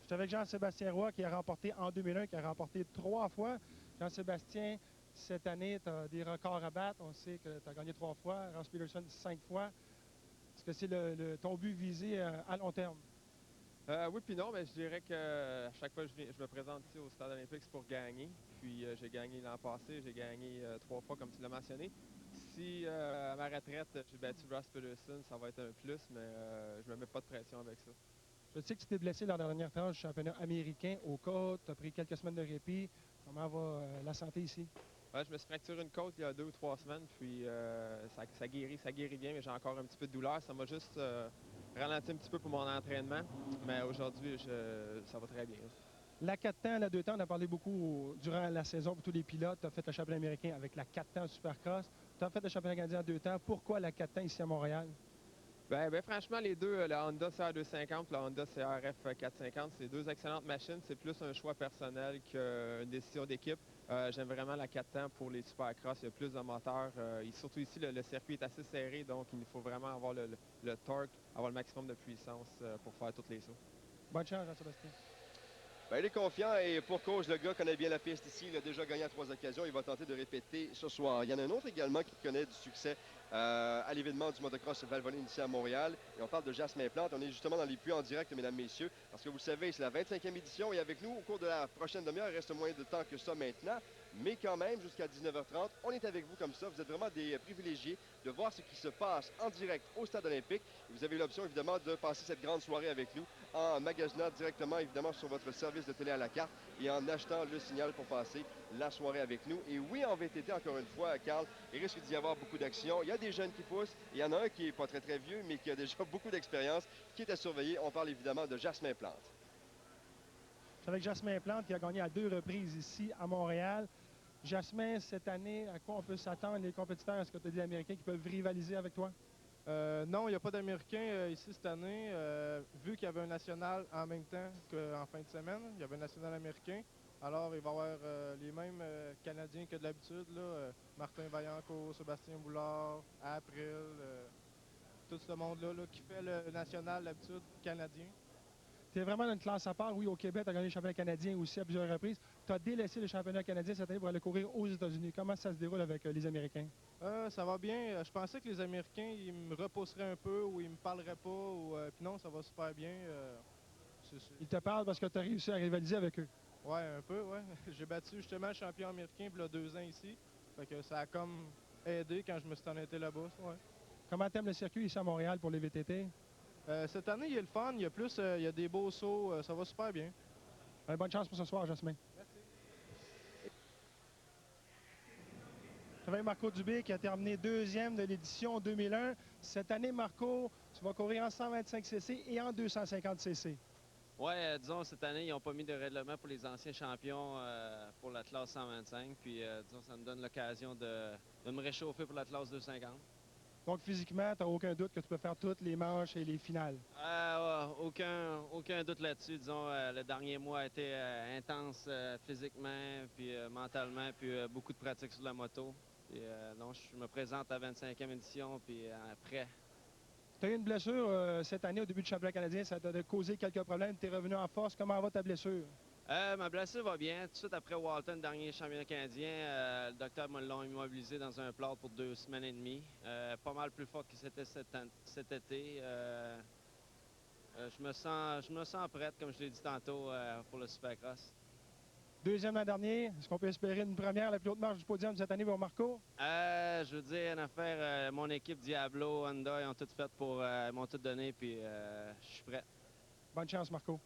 Je suis avec Jean-Sébastien Roy qui a remporté en 2001, qui a remporté 3 fois. Jean-Sébastien, cette année, tu as des records à battre. On sait que tu as gagné 3 fois. Ross Peterson, 5 fois. Est-ce que c'est ton but visé à long terme? Oui, puis non, mais je dirais que à chaque fois que je me présente ici au Stade olympique, c'est pour gagner. Puis j'ai gagné l'an passé, j'ai gagné 3 fois, comme tu l'as mentionné. Si à ma retraite, j'ai battu Ross Peterson, ça va être un plus, mais je me mets pas de pression avec ça. Je sais que tu t'es blessé lors de la dernière tranche du championnat américain au côte. Tu as pris quelques semaines de répit. Comment va la santé ici? Ouais, je me suis fracturé une côte il y a 2 ou 3 semaines, puis ça guérit bien, mais j'ai encore un petit peu de douleur. Ça m'a juste ralenti un petit peu pour mon entraînement, mais aujourd'hui, ça va très bien. La 4 temps, la 2 temps, on a parlé beaucoup durant la saison pour tous les pilotes. Tu as fait le championnat américain avec la 4 temps Supercross. Tu as fait le championnat canadien en 2 temps. Pourquoi la 4 temps ici à Montréal? Franchement, les deux, la Honda CR250 et la Honda CRF 450, c'est deux excellentes machines. C'est plus un choix personnel qu'une décision d'équipe. J'aime vraiment la 4 temps pour les supercross. Il y a plus de moteurs. Surtout ici, le circuit est assez serré, donc il faut vraiment avoir le torque, avoir le maximum de puissance pour faire toutes les sauts. Bonne chance, Jean-Sébastien. Ben, il est confiant et pour cause, le gars connaît bien la piste ici. Il a déjà gagné à 3 occasions. Il va tenter de répéter ce soir. Il y en a un autre également qui connaît du succès à l'événement du motocross Valvoline ici à Montréal. Et on parle de Jasmin Plante. On est justement dans les puits en direct, mesdames, messieurs, parce que vous le savez, c'est la 25e édition. Et avec nous, au cours de la prochaine demi-heure, il reste moins de temps que ça maintenant. Mais quand même, jusqu'à 19h30, on est avec vous comme ça. Vous êtes vraiment des privilégiés de voir ce qui se passe en direct au Stade olympique. Et vous avez l'option, évidemment, de passer cette grande soirée avec nous en magasinant directement, évidemment, sur votre service de télé à la carte et en achetant le signal pour passer la soirée avec nous. Et oui, en VTT, encore une fois, Carl, il risque d'y avoir beaucoup d'action. Il y a des jeunes qui poussent. Il y en a un qui n'est pas très, très vieux, mais qui a déjà beaucoup d'expérience, qui est à surveiller. On parle évidemment de Jasmin Plante. Je suis avec Jasmin Plante qui a gagné à 2 reprises ici à Montréal. Jasmin, cette année, à quoi on peut s'attendre? Les compétiteurs, est-ce que tu as des Américains qui peuvent rivaliser avec toi? Non, il n'y a pas d'Américains ici cette année. Vu qu'il y avait un national en même temps qu'en fin de semaine, il y avait un national américain. Alors, il va y avoir les mêmes Canadiens que de l'habitude. Martin Vaillancourt, Sébastien Boulard, April, tout ce monde-là qui fait le national d'habitude canadien. Tu es vraiment dans une classe à part. Oui, au Québec, tu as gagné le championnat canadien aussi à plusieurs reprises. Tu as délaissé le championnat canadien cette année pour aller courir aux États-Unis. Comment ça se déroule avec les Américains? Ça va bien. Je pensais que les Américains, ils me repousseraient un peu ou ils me parleraient pas. Puis non, ça va super bien. Ils te parlent parce que tu as réussi à rivaliser avec eux. Ouais, un peu, ouais. J'ai battu justement le champion américain il y a 2 ans ici. Fait que ça a comme aidé quand je me suis en été là-bas. Ouais. Comment t'aimes le circuit ici à Montréal pour les VTT? Cette année, il y a le fun, il y a des beaux sauts, ça va super bien. Bonne chance pour ce soir, Jasmin. Merci. Avec Marco Dubé qui a terminé 2e de l'édition 2001. Cette année, Marco, tu vas courir en 125cc et en 250cc. Oui, disons, cette année, ils n'ont pas mis de règlement pour les anciens champions pour la classe 125. Puis, disons, ça me donne l'occasion de me réchauffer pour la classe 250. Donc, physiquement, tu n'as aucun doute que tu peux faire toutes les manches et les finales? Aucun doute là-dessus. Disons, le dernier mois a été intense physiquement, puis mentalement, puis beaucoup de pratique sur la moto. Puis, non, je me présente à la 25e édition, puis prêt. Tu as eu une blessure cette année au début du championnat canadien. Ça t'a causé quelques problèmes. Tu es revenu en force. Comment va ta blessure? Ma blessure va bien. Tout de suite après Walton, dernier championnat canadien, le docteur me l'a immobilisé dans un plâtre pour 2 semaines et demie. Pas mal plus fort que c'était cet été. Je me sens prête, comme je l'ai dit tantôt, pour le Supercross. 2e l'an dernier. Est-ce qu'on peut espérer une première, la plus haute marche du podium cette année pour Marco? Je veux dire, une affaire, mon équipe Diablo, Honda, ils ont tout fait ils m'ont tout donné, puis je suis prêt. Bonne chance, Marco.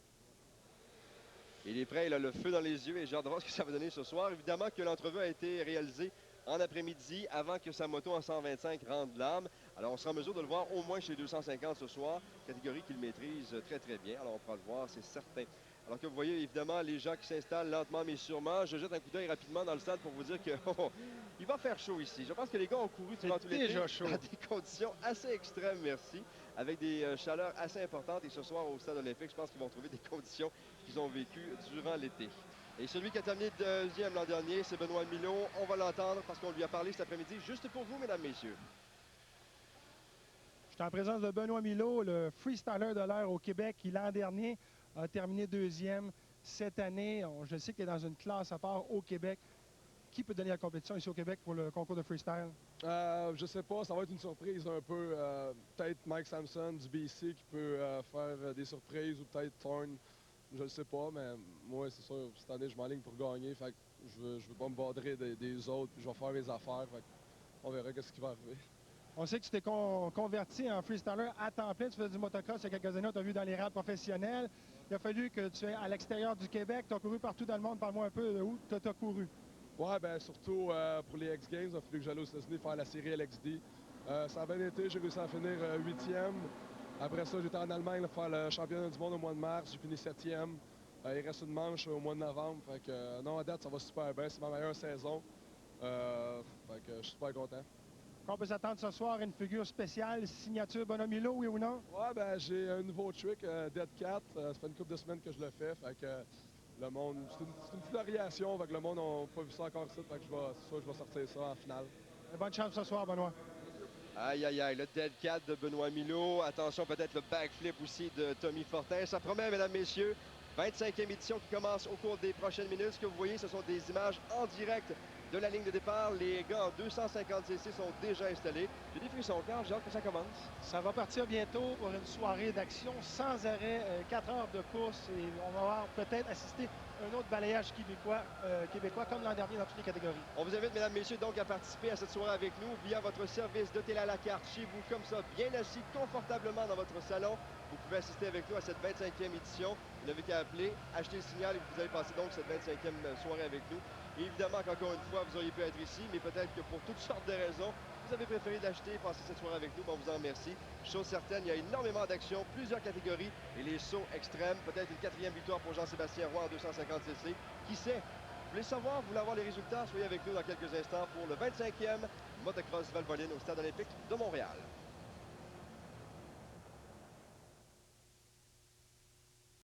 Il est prêt, il a le feu dans les yeux et j'ai hâte de voir ce que ça va donner ce soir. Évidemment que l'entrevue a été réalisée en après-midi avant que sa moto en 125 rende l'âme. Alors on sera en mesure de le voir au moins chez 250 ce soir, catégorie qu'il maîtrise très très bien. Alors on pourra le voir, c'est certain. Alors que vous voyez évidemment les gens qui s'installent lentement mais sûrement. Je jette un coup d'œil rapidement dans le stade pour vous dire que il va faire chaud ici. Je pense que les gars ont couru durant tout l'été dans des conditions assez extrêmes, merci, avec des chaleurs assez importantes. Et ce soir au stade olympique, je pense qu'ils vont trouver des conditions qu'ils ont vécues durant l'été. Et celui qui a terminé 2e l'an dernier, c'est Benoît Milot. On va l'entendre parce qu'on lui a parlé cet après-midi juste pour vous, mesdames, messieurs. Je suis en présence de Benoît Milot, le freestyler de l'heure au Québec qui, l'an dernier, a terminé deuxième cette année. Je sais qu'il est dans une classe à part au Québec. Qui peut donner la compétition ici au Québec pour le concours de freestyle? Je sais pas, ça va être une surprise un peu. Peut-être Mike Sampson du BC qui peut faire des surprises ou peut-être Thorne. Je ne sais pas, mais moi, c'est sûr, cette année, je m'enligne pour gagner. Fait que je veux pas me badrer des autres, puis je vais faire mes affaires. Fait que on verra ce qui va arriver. On sait que tu t'es converti en freestyler à temps plein. Tu faisais du motocross il y a quelques années. On t'a vu dans les rallyes professionnels. Il a fallu que tu sois à l'extérieur du Québec. Tu as couru partout dans le monde. Parle-moi un peu de où tu as couru. Ouais, ben surtout pour les X Games, il a fallu que j'aille aux États-Unis faire la série LXD. Ça a bien été, j'ai réussi à finir 8e. Après ça, j'étais en Allemagne pour faire le championnat du monde au mois de mars. J'ai fini 7e. Il reste une manche au mois de novembre. Fait que, non, à date, ça va super bien. C'est ma meilleure saison. Fait que je suis super content. On peut s'attendre ce soir à une figure spéciale, signature Bonhomme Hulot, oui ou non? Ouais, ben j'ai un nouveau trick, Dead Cat. Ça fait une couple de semaines que je le fais. Fait que le monde, c'est une petite variation. Fait que le monde n'a pas vu ça encore ici. Fait que je vais sortir ça en finale. Bonne chance ce soir, Benoît. Aïe, aïe, aïe, le Dead Cat de Benoît Milot. Attention, peut-être le backflip aussi de Tommy Fortin. Ça promet, mesdames, messieurs. 25e édition qui commence au cours des prochaines minutes. Ce que vous voyez, ce sont des images en direct de la ligne de départ. Les gars en 250cc sont déjà installés. J'ai des frissons, Carl, j'ai hâte que ça commence. Ça va partir bientôt pour une soirée d'action sans arrêt, 4 heures de course et on va avoir peut-être assisté à un autre balayage québécois comme l'an dernier dans toutes les catégories. On vous invite, mesdames, messieurs, donc à participer à cette soirée avec nous via votre service de télé à la carte chez vous, comme ça, bien assis confortablement dans votre salon. Vous pouvez assister avec nous à cette 25e édition. Vous n'avez qu'à appeler, acheter le signal et vous allez passer donc cette 25e soirée avec nous. Et évidemment qu'encore une fois, vous auriez pu être ici, mais peut-être que pour toutes sortes de raisons, vous avez préféré l'acheter et passer cette soirée avec nous. Bon, on vous en remercie. Chose certaine, il y a énormément d'actions, plusieurs catégories et les sauts extrêmes. Peut-être une 4e victoire pour Jean-Sébastien Roy en 250cc. Qui sait? Vous voulez savoir, vous voulez avoir les résultats? Soyez avec nous dans quelques instants pour le 25e motocross Valvoline au Stade olympique de Montréal.